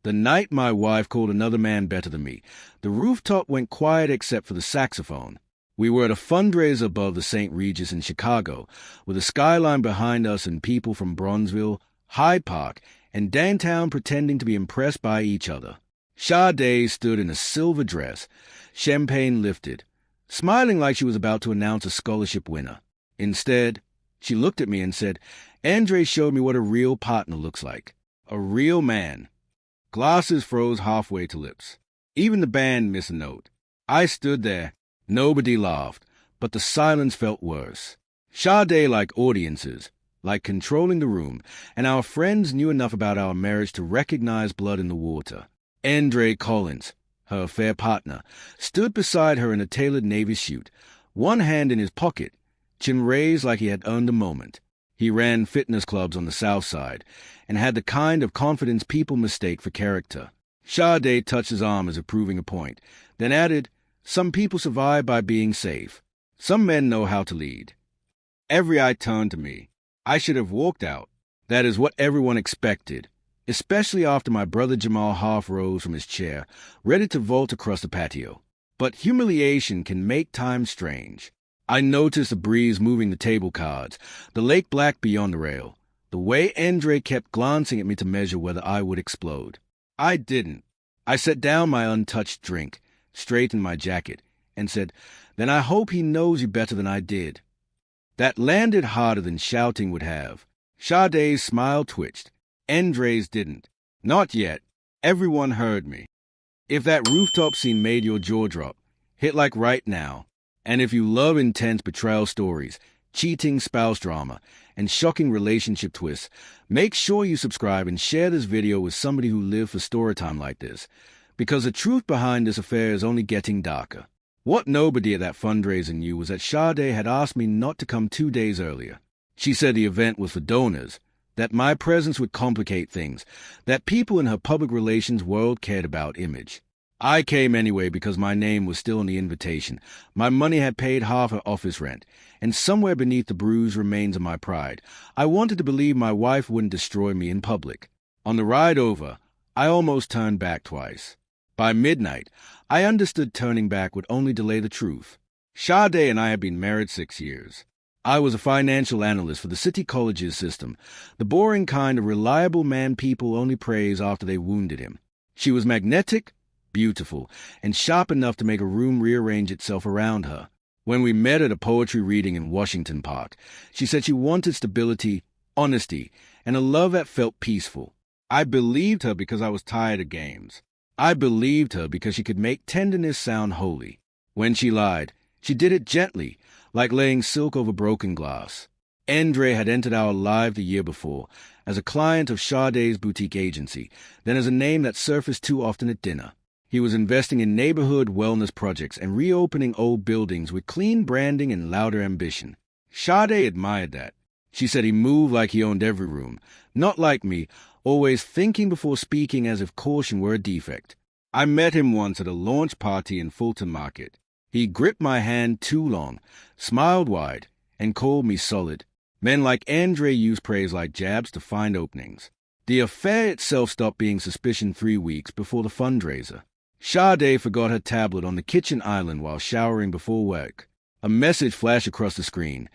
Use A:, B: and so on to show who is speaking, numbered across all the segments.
A: The night my wife called another man better than me, the rooftop went quiet except for the saxophone. We were at a fundraiser above the St. Regis in Chicago, with a skyline behind us and people from Bronzeville, Hyde Park, and downtown pretending to be impressed by each other. Sade stood in a silver dress, champagne lifted, smiling like she was about to announce a scholarship winner. Instead, she looked at me and said, "Andre showed me what a real partner looks like. A real man." Glasses froze halfway to lips. Even the band missed a note. I stood there. Nobody laughed, but the silence felt worse. Sade liked audiences, like controlling the room, and our friends knew enough about our marriage to recognize blood in the water. Andre Collins, her affair partner, stood beside her in a tailored Navy suit, one hand in his pocket, chin raised like he had earned a moment. He ran fitness clubs on the South Side, and had the kind of confidence people mistake for character. Sade touched his arm as if proving a point, then added, "Some people survive by being safe. Some men know how to lead." Every eye turned to me. I should have walked out. That is what everyone expected, especially after my brother Jamal half rose from his chair, ready to vault across the patio. But humiliation can make time strange. I noticed the breeze moving the table cards, the lake black beyond the rail, the way Andre kept glancing at me to measure whether I would explode. I didn't. I set down my untouched drink, straightened my jacket, and said, "Then I hope he knows you better than I did." That landed harder than shouting would have. Sade's smile twitched. Andre's didn't. Not yet. Everyone heard me. If that rooftop scene made your jaw drop, hit like right now. And if you love intense betrayal stories, cheating spouse drama, and shocking relationship twists, make sure you subscribe and share this video with somebody who lived for story time like this, because the truth behind this affair is only getting darker. What nobody at that fundraiser knew was that Sade had asked me not to come 2 days earlier. She said the event was for donors, that my presence would complicate things, that people in her public relations world cared about image. I came anyway because my name was still on the invitation. My money had paid half her office rent, and somewhere beneath the bruised remains of my pride, I wanted to believe my wife wouldn't destroy me in public. On the ride over, I almost turned back twice. By midnight, I understood turning back would only delay the truth. Sade and I had been married 6 years. I was a financial analyst for the City Colleges system, the boring kind of reliable man people only praise after they wounded him. She was magnetic, beautiful, and sharp enough to make a room rearrange itself around her. When we met at a poetry reading in Washington Park, she said she wanted stability, honesty, and a love that felt peaceful. I believed her because I was tired of games. I believed her because she could make tenderness sound holy. When she lied, she did it gently, like laying silk over broken glass. Andre had entered our life the year before, as a client of Sade's boutique agency, then as a name that surfaced too often at dinner. He was investing in neighborhood wellness projects and reopening old buildings with clean branding and louder ambition. Sade admired that. She said he moved like he owned every room, not like me, always thinking before speaking as if caution were a defect. I met him once at a launch party in Fulton Market. He gripped my hand too long, smiled wide, and called me solid. Men like Andre use praise like jabs to find openings. The affair itself stopped being suspicion 3 weeks before the fundraiser. Sade forgot her tablet on the kitchen island while showering before work. A message flashed across the screen.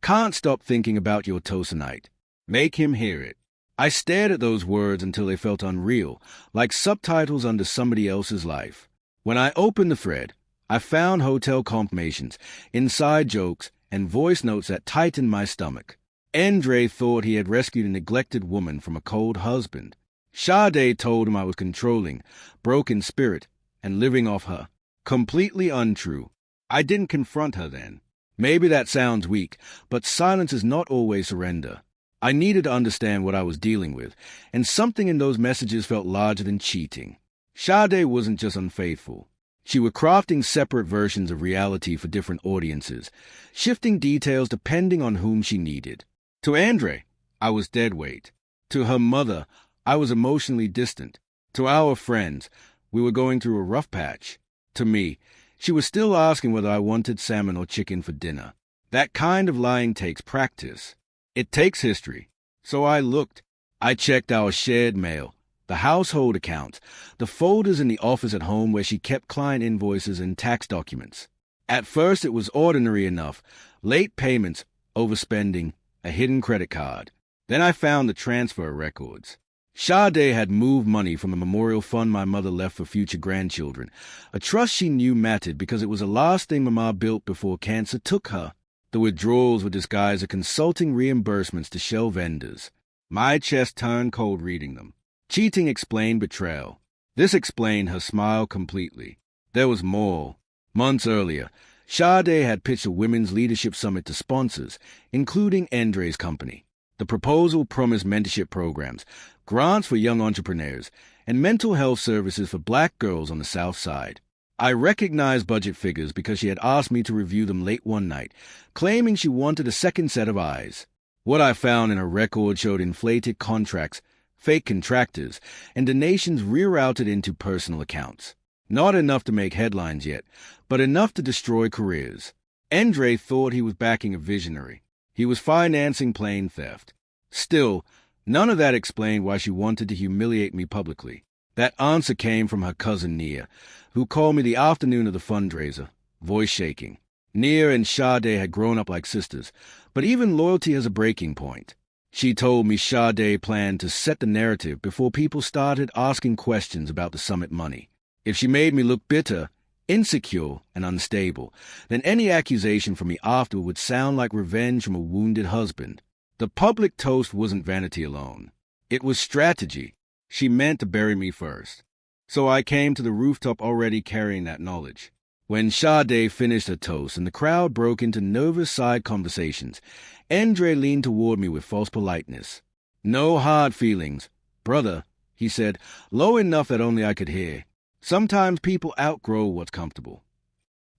A: "Can't stop thinking about your toast tonight. Make him hear it." I stared at those words until they felt unreal, like subtitles under somebody else's life. When I opened the thread, I found hotel confirmations, inside jokes, and voice notes that tightened my stomach. Andre thought he had rescued a neglected woman from a cold husband. Sade told him I was controlling, broken spirit, and living off her. Completely untrue. I didn't confront her then. Maybe that sounds weak, but silence is not always surrender. I needed to understand what I was dealing with, and something in those messages felt larger than cheating. Sade wasn't just unfaithful. She was crafting separate versions of reality for different audiences, shifting details depending on whom she needed. To Andre, I was dead weight. To her mother, I was emotionally distant. To our friends, we were going through a rough patch. To me, she was still asking whether I wanted salmon or chicken for dinner. That kind of lying takes practice. It takes history. So I looked. I checked our shared mail, the household accounts, the folders in the office at home where she kept client invoices and tax documents. At first it was ordinary enough: late payments, overspending, a hidden credit card. Then I found the transfer records. Sade had moved money from a memorial fund my mother left for future grandchildren, a trust she knew mattered because it was the last thing Mama built before cancer took her. The withdrawals were disguised as consulting reimbursements to shell vendors. My chest turned cold reading them. Cheating explained betrayal. This explained her smile completely. There was more. Months earlier, Sade had pitched a women's leadership summit to sponsors, including Andre's company. The proposal promised mentorship programs, grants for young entrepreneurs, and mental health services for black girls on the South Side. I recognized budget figures because she had asked me to review them late one night, claiming she wanted a second set of eyes. What I found in her record showed inflated contracts, fake contractors, and donations rerouted into personal accounts. Not enough to make headlines yet, but enough to destroy careers. Andre thought he was backing a visionary. He was financing plain theft. Still, none of that explained why she wanted to humiliate me publicly. That answer came from her cousin Nia, who called me the afternoon of the fundraiser, voice shaking. Nia and Sade had grown up like sisters, but even loyalty has a breaking point. She told me Sade planned to set the narrative before people started asking questions about the summit money. If she made me look bitter, insecure, and unstable, then any accusation from me afterward would sound like revenge from a wounded husband. The public toast wasn't vanity alone. It was strategy. She meant to bury me first. So I came to the rooftop already carrying that knowledge. When Sade finished her toast and the crowd broke into nervous side conversations, Andre leaned toward me with false politeness. "No hard feelings, brother," he said, low enough that only I could hear. "Sometimes people outgrow what's comfortable."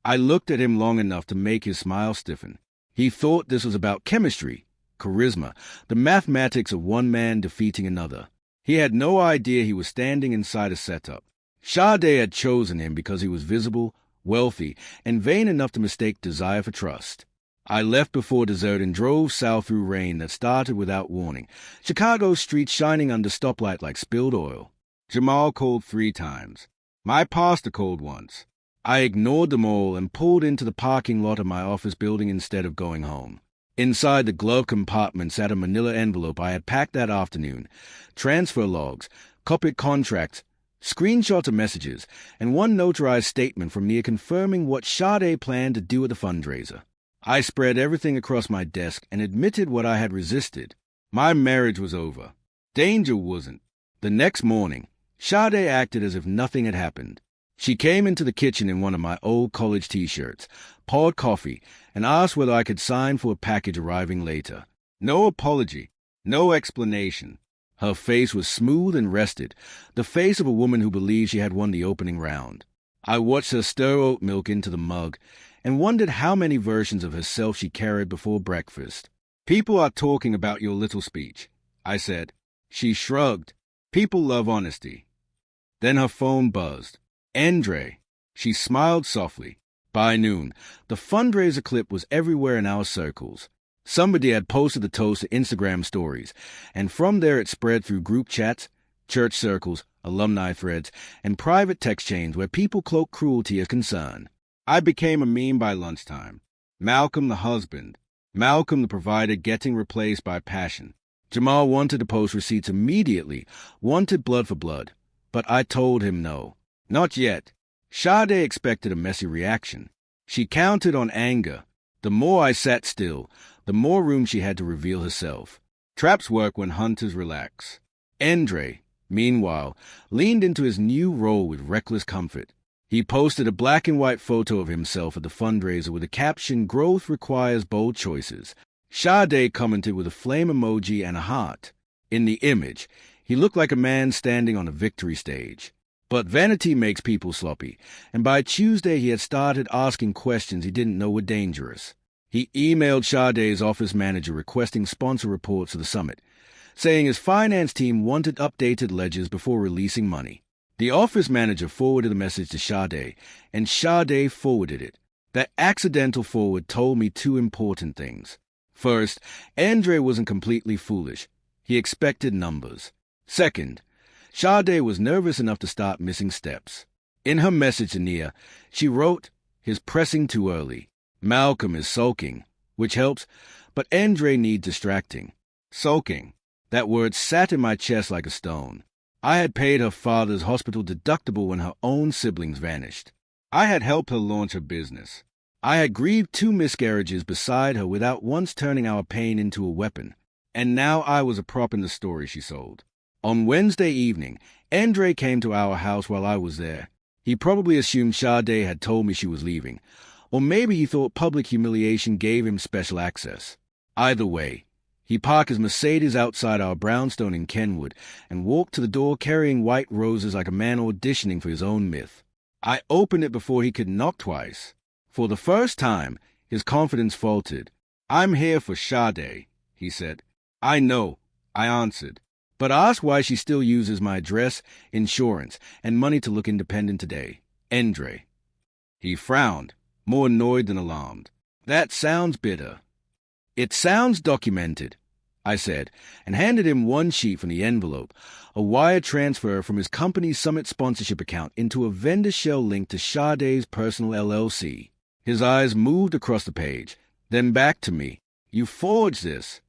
A: I looked at him long enough to make his smile stiffen. He thought this was about chemistry, charisma, the mathematics of one man defeating another. He had no idea he was standing inside a setup. Sade had chosen him because he was visible, wealthy, and vain enough to mistake desire for trust. I left before dessert and drove south through rain that started without warning, Chicago's streets shining under stoplight like spilled oil. Jamal called 3 times. My pastor called once. I ignored them all and pulled into the parking lot of my office building instead of going home. Inside the glove compartment sat a manila envelope I had packed that afternoon, transfer logs, copied contracts, screenshots of messages, and one notarized statement from Nia confirming what Sade planned to do at the fundraiser. I spread everything across my desk and admitted what I had resisted. My marriage was over. Danger wasn't. The next morning, Sade acted as if nothing had happened. She came into the kitchen in one of my old college T-shirts, poured coffee, and asked whether I could sign for a package arriving later. No apology, no explanation. Her face was smooth and rested, the face of a woman who believed she had won the opening round. I watched her stir oat milk into the mug and wondered how many versions of herself she carried before breakfast. "People are talking about your little speech," I said. She shrugged. "People love honesty." Then her phone buzzed. "Andre." She smiled softly. By noon, the fundraiser clip was everywhere in our circles. Somebody had posted the toast to Instagram stories, and from there it spread through group chats, church circles, alumni threads, and private text chains where people cloaked cruelty as concern. I became a meme by lunchtime. Malcolm the husband. Malcolm the provider getting replaced by passion. Jamal wanted to post receipts immediately, wanted blood for blood. But I told him no. Not yet. Sade expected a messy reaction. She counted on anger. The more I sat still, the more room she had to reveal herself. Traps work when hunters relax. Andre, meanwhile, leaned into his new role with reckless comfort. He posted a black and white photo of himself at the fundraiser with the caption, "Growth requires bold choices." Sade commented with a flame emoji and a heart. In the image, he looked like a man standing on a victory stage. But vanity makes people sloppy, and by Tuesday he had started asking questions he didn't know were dangerous. He emailed Sade's office manager requesting sponsor reports of the summit, saying his finance team wanted updated ledgers before releasing money. The office manager forwarded the message to Sade, and Sade forwarded it. That accidental forward told me 2 important things. First, Andre wasn't completely foolish. He expected numbers. Second, Sade was nervous enough to start missing steps. In her message to Nia, she wrote, "He's pressing too early. Malcolm is sulking," which helps, but Andre needs distracting. Sulking. That word sat in my chest like a stone. I had paid her father's hospital deductible when her own siblings vanished. I had helped her launch her business. I had grieved 2 miscarriages beside her without once turning our pain into a weapon. And now I was a prop in the story she sold. On Wednesday evening, Andre came to our house while I was there. He probably assumed Sade had told me she was leaving, or maybe he thought public humiliation gave him special access. Either way, he parked his Mercedes outside our brownstone in Kenwood and walked to the door carrying white roses like a man auditioning for his own myth. I opened it before he could knock twice. For the first time, his confidence faltered. "I'm here for Sade," he said. "I know," I answered, "but ask why she still uses my address, insurance, and money to look independent today. Andre." He frowned, more annoyed than alarmed. "That sounds bitter." "It sounds documented," I said, and handed him one sheet from the envelope, a wire transfer from his company's Summit sponsorship account into a vendor shell link to Sade's personal LLC. His eyes moved across the page, then back to me. "You forged this."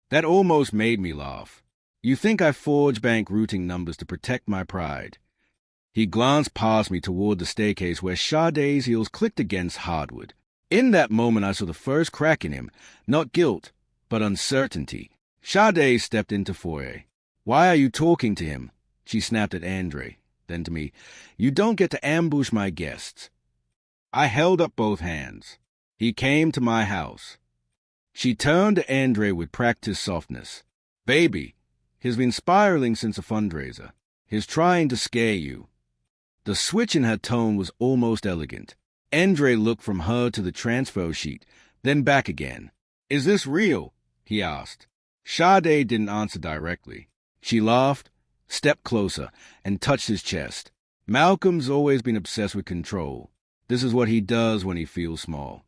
A: That almost made me laugh. "You think I forge bank routing numbers to protect my pride?" He glanced past me toward the staircase where Sade's heels clicked against hardwood. In that moment I saw the first crack in him, not guilt, but uncertainty. Sade stepped into foyer. "Why are you talking to him?" she snapped at Andre. Then to me, "You don't get to ambush my guests." I held up both hands. "He came to my house." She turned to Andre with practiced softness. "Baby, he's been spiraling since a fundraiser. He's trying to scare you." The switch in her tone was almost elegant. Andre looked from her to the transfer sheet, then back again. "Is this real?" he asked. Sade didn't answer directly. She laughed, stepped closer, and touched his chest. "Malcolm's always been obsessed with control. This is what he does when he feels small."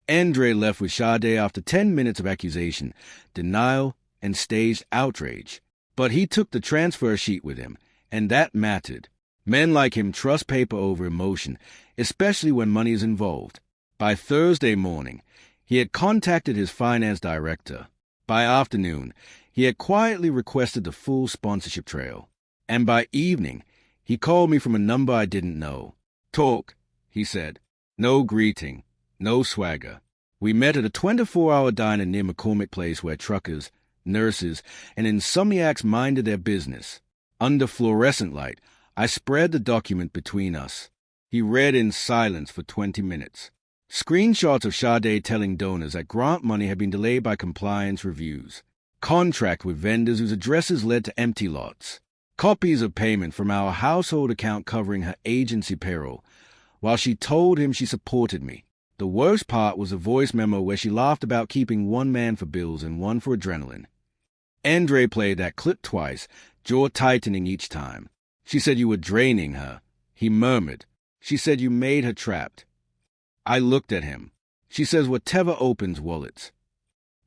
A: Andre left with Sade after 10 minutes of accusation, denial, and staged outrage. But he took the transfer sheet with him, and that mattered. Men like him trust paper over emotion, especially when money is involved. By Thursday morning, he had contacted his finance director. By afternoon, he had quietly requested the full sponsorship trail. And by evening, he called me from a number I didn't know. "Talk," he said. No greeting, no swagger. We met at a 24-hour diner near McCormick Place where truckers, nurses, and insomniacs minded their business. Under fluorescent light, I spread the document between us. He read in silence for 20 minutes. Screenshots of Sade telling donors that grant money had been delayed by compliance reviews. Contract with vendors whose addresses led to empty lots. Copies of payment from our household account covering her agency payroll, while she told him she supported me. The worst part was a voice memo where she laughed about keeping one man for bills and one for adrenaline. Andre played that clip twice, jaw tightening each time. "She said you were draining her," he murmured. "She said you made her trapped." I looked at him. "She says whatever opens wallets."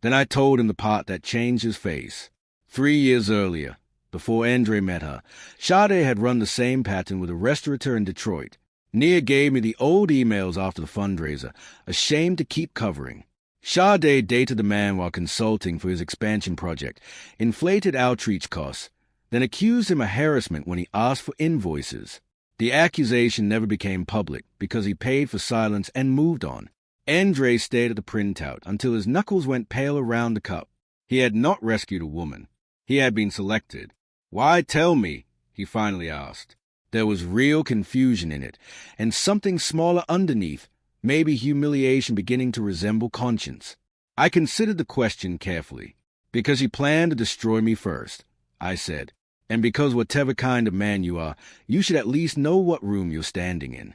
A: Then I told him the part that changed his face. 3 years earlier, before Andre met her, Sade had run the same pattern with a restaurateur in Detroit. Nia gave me the old emails after the fundraiser, ashamed to keep covering. Sade dated the man while consulting for his expansion project, inflated outreach costs, then accused him of harassment when he asked for invoices. The accusation never became public because he paid for silence and moved on. Andre stared at the printout until his knuckles went pale around the cup. He had not rescued a woman. He had been selected. "Why tell me?" he finally asked. There was real confusion in it, and something smaller underneath, maybe humiliation beginning to resemble conscience. I considered the question carefully. "Because you plan to destroy me first," I said. "And because whatever kind of man you are, you should at least know what room you're standing in."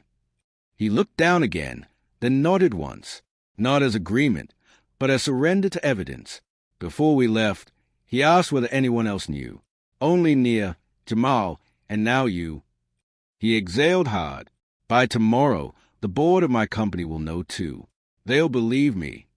A: He looked down again, then nodded once, not as agreement, but as surrender to evidence. Before we left, he asked whether anyone else knew. "Only Nia, Jamal, and now you." He exhaled hard. "By tomorrow, the board of my company will know too. They'll believe me."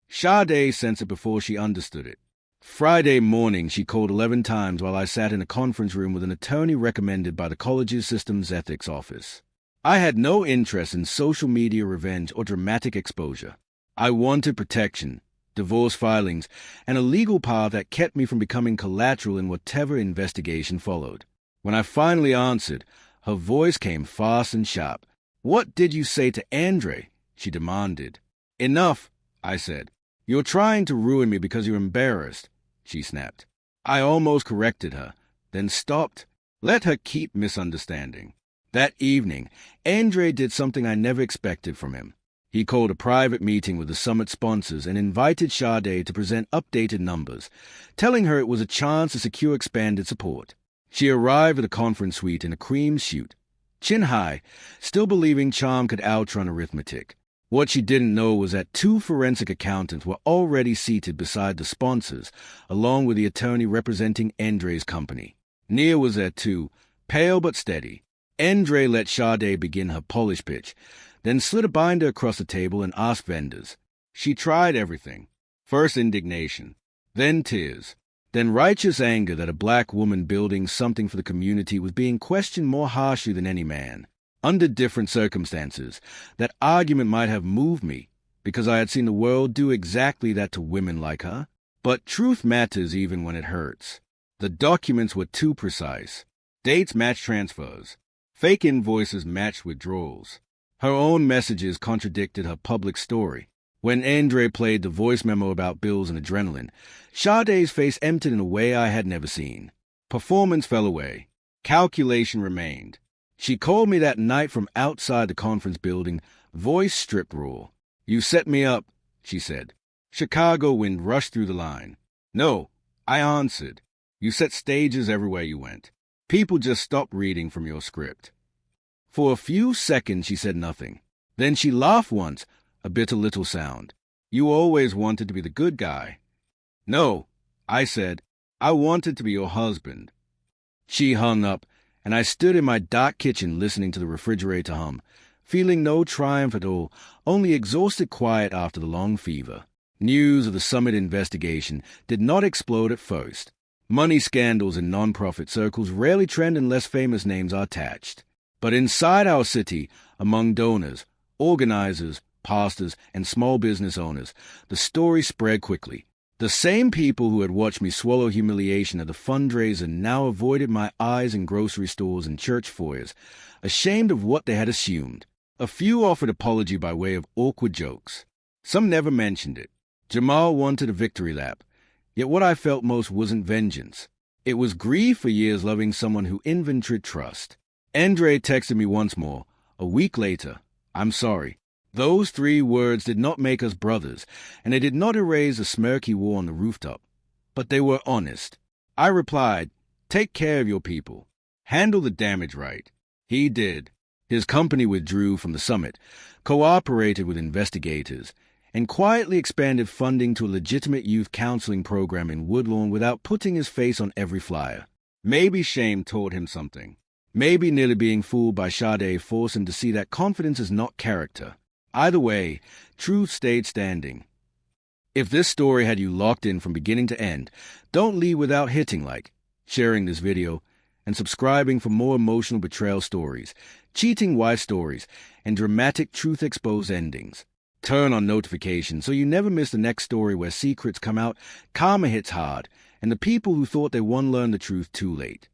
A: Sade sensed it before she understood it. Friday morning, she called 11 times while I sat in a conference room with an attorney recommended by the college's systems ethics office. I had no interest in social media revenge or dramatic exposure. I wanted protection, divorce filings, and a legal power that kept me from becoming collateral in whatever investigation followed. When I finally answered, her voice came fast and sharp. "What did you say to Andre?" she demanded. "Enough," I said. "You're trying to ruin me because you're embarrassed," she snapped. I almost corrected her, then stopped. Let her keep misunderstanding. That evening, Andre did something I never expected from him. He called a private meeting with the summit sponsors and invited Sade to present updated numbers, telling her it was a chance to secure expanded support. She arrived at the conference suite in a cream suit, chin high, still believing charm could outrun arithmetic. What she didn't know was that 2 forensic accountants were already seated beside the sponsors, along with the attorney representing Andre's company. Nia was there too, pale but steady. Andre let Sade begin her Polish pitch, then slid a binder across the table and asked vendors. She tried everything. First indignation, then tears, then righteous anger that a black woman building something for the community was being questioned more harshly than any man. Under different circumstances, that argument might have moved me, because I had seen the world do exactly that to women like her. But truth matters even when it hurts. The documents were too precise. Dates matched transfers. Fake invoices matched withdrawals. Her own messages contradicted her public story. When Andre played the voice memo about bills and adrenaline, Sade's face emptied in a way I had never seen. Performance fell away. Calculation remained. She called me that night from outside the conference building, voice stripped raw. "You set me up," she said. Chicago wind rushed through the line. "No," I answered. "You set stages everywhere you went. People just stopped reading from your script." For a few seconds she said nothing. Then she laughed once, a bitter little sound. "You always wanted to be the good guy." "No," I said. "I wanted to be your husband." She hung up, and I stood in my dark kitchen listening to the refrigerator hum, feeling no triumph at all, only exhausted quiet after the long fever. News of the summit investigation did not explode at first. Money scandals in non-profit circles rarely trend unless famous names are attached. But inside our city, among donors, organizers, pastors, and small business owners, the story spread quickly. The same people who had watched me swallow humiliation at the fundraiser now avoided my eyes in grocery stores and church foyers, ashamed of what they had assumed. A few offered apology by way of awkward jokes. Some never mentioned it. Jamal wanted a victory lap. Yet what I felt most wasn't vengeance. It was grief for years loving someone who inventoried trust. Andre texted me once more, a week later. "I'm sorry." Those 3 words did not make us brothers, and they did not erase the smirk he wore on the rooftop. But they were honest. I replied, "Take care of your people. Handle the damage right." He did. His company withdrew from the summit, cooperated with investigators, and quietly expanded funding to a legitimate youth counseling program in Woodlawn without putting his face on every flyer. Maybe shame taught him something. Maybe nearly being fooled by Sade forced him to see that confidence is not character. Either way, truth stayed standing. If this story had you locked in from beginning to end, don't leave without hitting like, sharing this video, and subscribing for more emotional betrayal stories, cheating wife stories, and dramatic truth-exposed endings. Turn on notifications so you never miss the next story where secrets come out, karma hits hard, and the people who thought they won learn the truth too late.